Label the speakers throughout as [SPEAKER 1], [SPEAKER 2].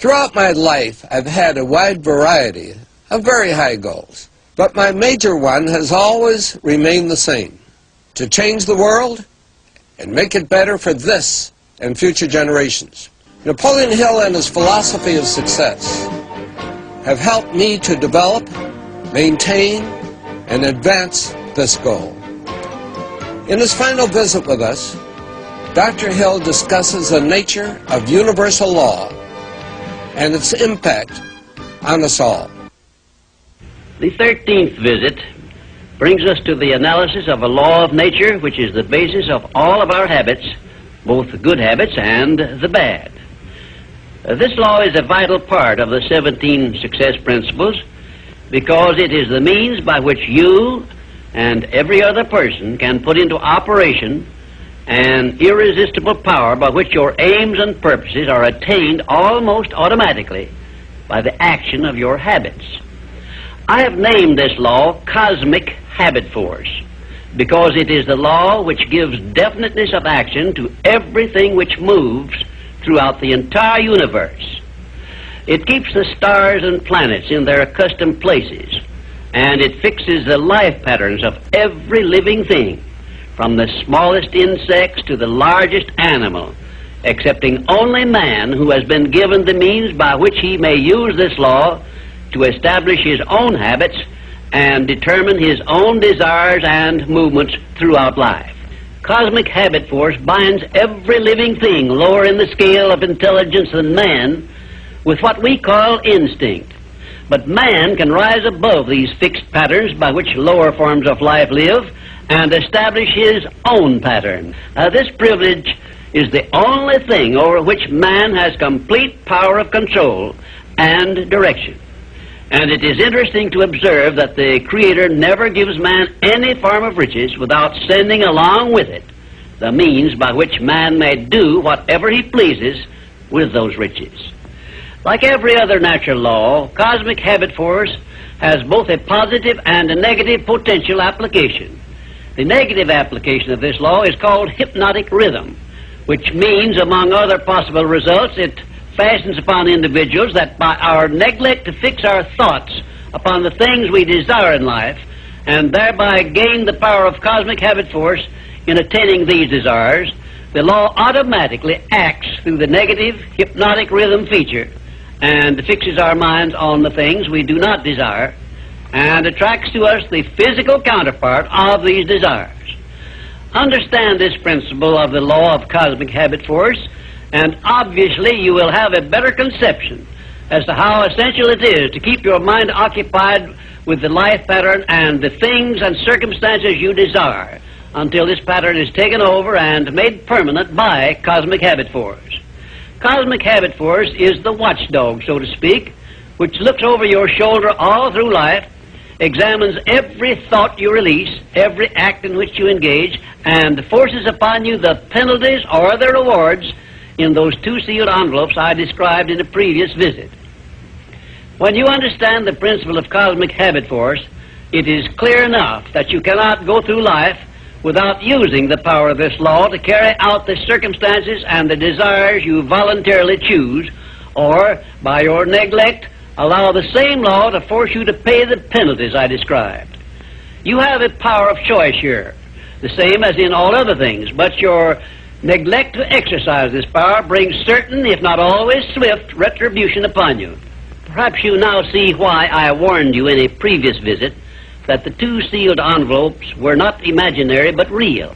[SPEAKER 1] Throughout my life, I've had a wide variety of very high goals, but my major one has always remained the same: to change the world and make it better for this and future generations. Napoleon Hill and his philosophy of success have helped me to develop, maintain, and advance this goal. In his final visit with us, Dr. Hill discusses the nature of universal law and its impact on us all.
[SPEAKER 2] The 13th visit brings us to the analysis of a law of nature which is the basis of all of our habits, both the good habits and the bad. This law is a vital part of the 17 success principles because it is the means by which you and every other person can put into operation an irresistible power by which your aims and purposes are attained almost automatically by the action of your habits. I have named this law cosmic habit force because it is the law which gives definiteness of action to everything which moves throughout the entire universe. It keeps the stars and planets in their accustomed places, and it fixes the life patterns of every living thing, from the smallest insects to the largest animal, excepting only man, who has been given the means by which he may use this law to establish his own habits and determine his own desires and movements throughout life. Cosmic habit force binds every living thing lower in the scale of intelligence than man with what we call instinct. But man can rise above these fixed patterns by which lower forms of life live and establish his own pattern. This privilege is the only thing over which man has complete power of control and direction. And it is interesting to observe that the Creator never gives man any form of riches without sending along with it the means by which man may do whatever he pleases with those riches. Like every other natural law, cosmic habit force has both a positive and a negative potential application. The negative application of this law is called hypnotic rhythm, which means, among other possible results, it fastens upon individuals that by our neglect to fix our thoughts upon the things we desire in life, and thereby gain the power of cosmic habit force in attaining these desires, the law automatically acts through the negative hypnotic rhythm feature and fixes our minds on the things we do not desire and attracts to us the physical counterpart of these desires. Understand this principle of the law of cosmic habit force, and obviously you will have a better conception as to how essential it is to keep your mind occupied with the life pattern and the things and circumstances you desire until this pattern is taken over and made permanent by cosmic habit force. Cosmic habit force is the watchdog, so to speak, which looks over your shoulder all through life, examines every thought you release, every act in which you engage, and forces upon you the penalties or the rewards in those two sealed envelopes I described in a previous visit. When you understand the principle of cosmic habit force, it is clear enough that you cannot go through life without using the power of this law to carry out the circumstances and the desires you voluntarily choose, or, by your neglect, allow the same law to force you to pay the penalties I described. You have a power of choice here, the same as in all other things, but your neglect to exercise this power brings certain, if not always swift, retribution upon you. Perhaps you now see why I warned you in a previous visit that the two sealed envelopes were not imaginary but real.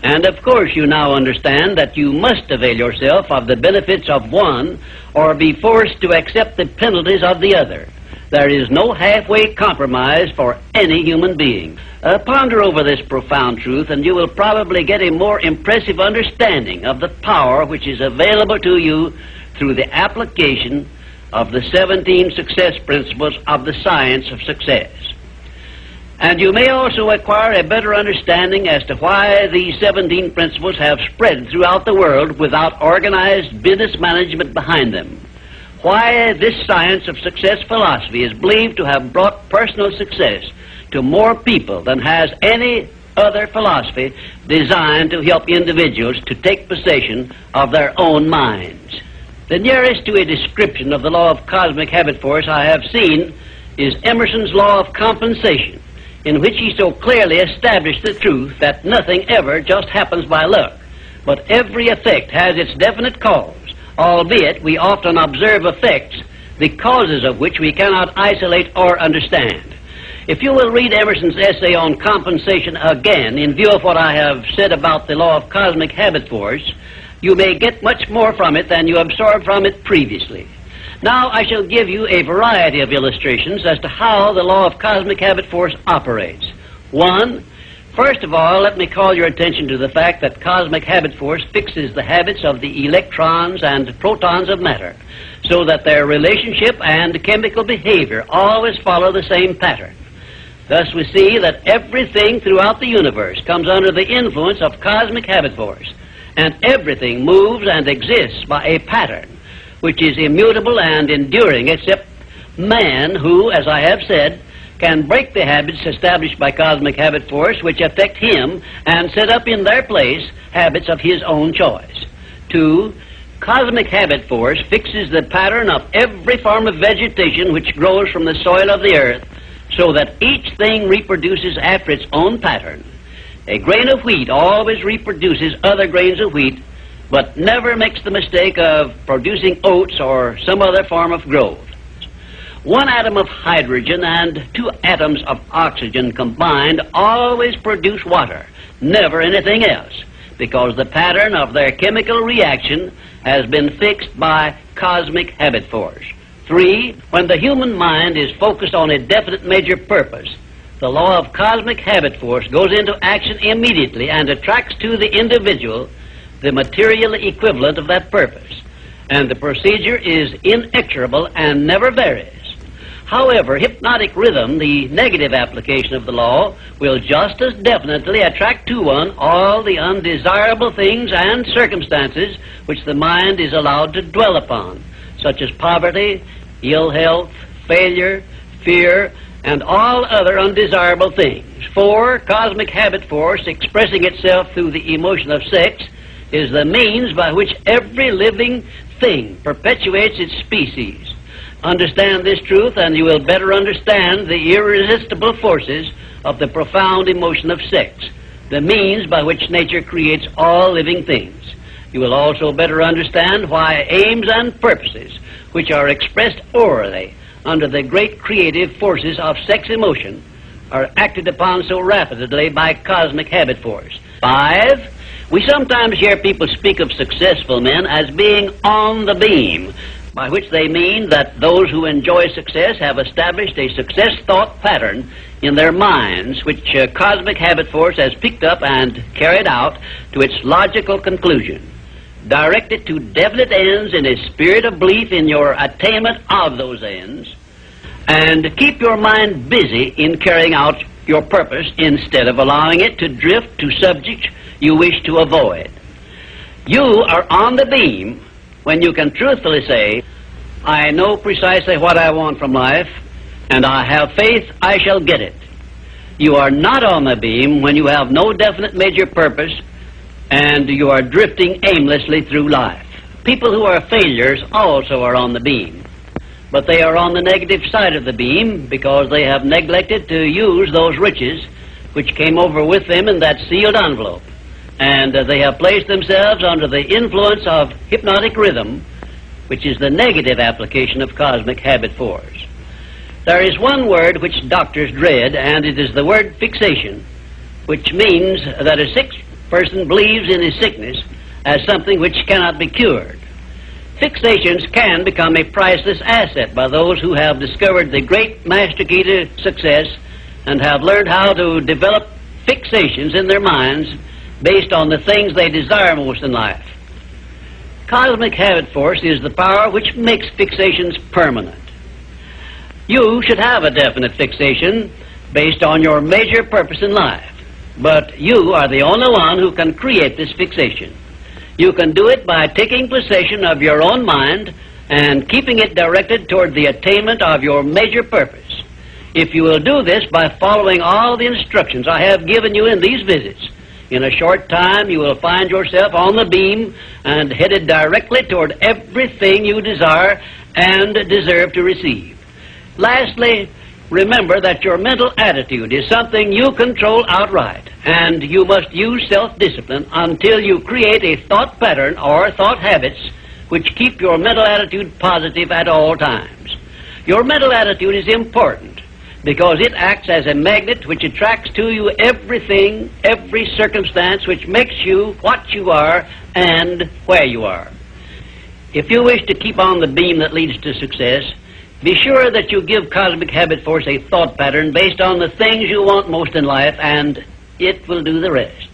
[SPEAKER 2] And of course you now understand that you must avail yourself of the benefits of one or be forced to accept the penalties of the other. There is no halfway compromise for any human being. Ponder over this profound truth, and you will probably get a more impressive understanding of the power which is available to you through the application of the 17 success principles of the science of success. And you may also acquire a better understanding as to why these 17 principles have spread throughout the world without organized business management behind them. Why this science of success philosophy is believed to have brought personal success to more people than has any other philosophy designed to help individuals to take possession of their own minds. The nearest to a description of the law of cosmic habit force I have seen is Emerson's law of compensation, in which he so clearly established the truth that nothing ever just happens by luck, but every effect has its definite cause, albeit we often observe effects, the causes of which we cannot isolate or understand. If you will read Emerson's essay on compensation again, in view of what I have said about the law of cosmic habit force, you may get much more from it than you absorbed from it previously. Now I shall give you a variety of illustrations as to how the law of cosmic habit force operates. One, first of all, let me call your attention to the fact that cosmic habit force fixes the habits of the electrons and protons of matter, so that their relationship and chemical behavior always follow the same pattern. Thus we see that everything throughout the universe comes under the influence of cosmic habit force, and everything moves and exists by a pattern which is immutable and enduring, except man, who, as I have said, can break the habits established by cosmic habit force which affect him and set up in their place habits of his own choice. Two, cosmic habit force fixes the pattern of every form of vegetation which grows from the soil of the earth, so that each thing reproduces after its own pattern. A grain of wheat always reproduces other grains of wheat, but never makes the mistake of producing oats or some other form of growth. One atom of hydrogen and two atoms of oxygen combined always produce water, never anything else, because the pattern of their chemical reaction has been fixed by cosmic habit force. Three, when the human mind is focused on a definite major purpose, the law of cosmic habit force goes into action immediately and attracts to the individual the material equivalent of that purpose, and the procedure is inexorable and never varies. However, hypnotic rhythm, the negative application of the law, will just as definitely attract to one all the undesirable things and circumstances which the mind is allowed to dwell upon, such as poverty, ill health, failure, fear, and all other undesirable things. For cosmic habit force, expressing itself through the emotion of sex, is the means by which every living thing perpetuates its species. Understand this truth, and you will better understand the irresistible forces of the profound emotion of sex, the means by which nature creates all living things. You will also better understand why aims and purposes, which are expressed orally under the great creative forces of sex emotion, are acted upon so rapidly by cosmic habit force. 5. We sometimes hear people speak of successful men as being on the beam, by which they mean that those who enjoy success have established a success thought pattern in their minds, which cosmic habit force has picked up and carried out to its logical conclusion. Direct it to definite ends in a spirit of belief in your attainment of those ends, and keep your mind busy in carrying out your purpose instead of allowing it to drift to subjects you wish to avoid. You are on the beam when you can truthfully say, I know precisely what I want from life, and I have faith I shall get it. You are not on the beam when you have no definite major purpose and you are drifting aimlessly through life. People who are failures also are on the beam, but they are on the negative side of the beam because they have neglected to use those riches which came over with them in that sealed envelope, and they have placed themselves under the influence of hypnotic rhythm, which is the negative application of cosmic habit force. There is one word which doctors dread, and it is the word fixation, which means that a sick person believes in his sickness as something which cannot be cured. Fixations can become a priceless asset by those who have discovered the great master key to success and have learned how to develop fixations in their minds based on the things they desire most in life. Cosmic habit force is the power which makes fixations permanent. You should have a definite fixation based on your major purpose in life, but you are the only one who can create this fixation. You can do it by taking possession of your own mind and keeping it directed toward the attainment of your major purpose. If you will do this by following all the instructions I have given you in these visits, In a short time, you will find yourself on the beam and headed directly toward everything you desire and deserve to receive. Lastly, remember that your mental attitude is something you control outright, and you must use self-discipline until you create a thought pattern or thought habits which keep your mental attitude positive at all times. Your mental attitude is important because it acts as a magnet which attracts to you everything, every circumstance which makes you what you are and where you are. If you wish to keep on the beam that leads to success, be sure that you give Cosmic Habit Force a thought pattern based on the things you want most in life, and it will do the rest.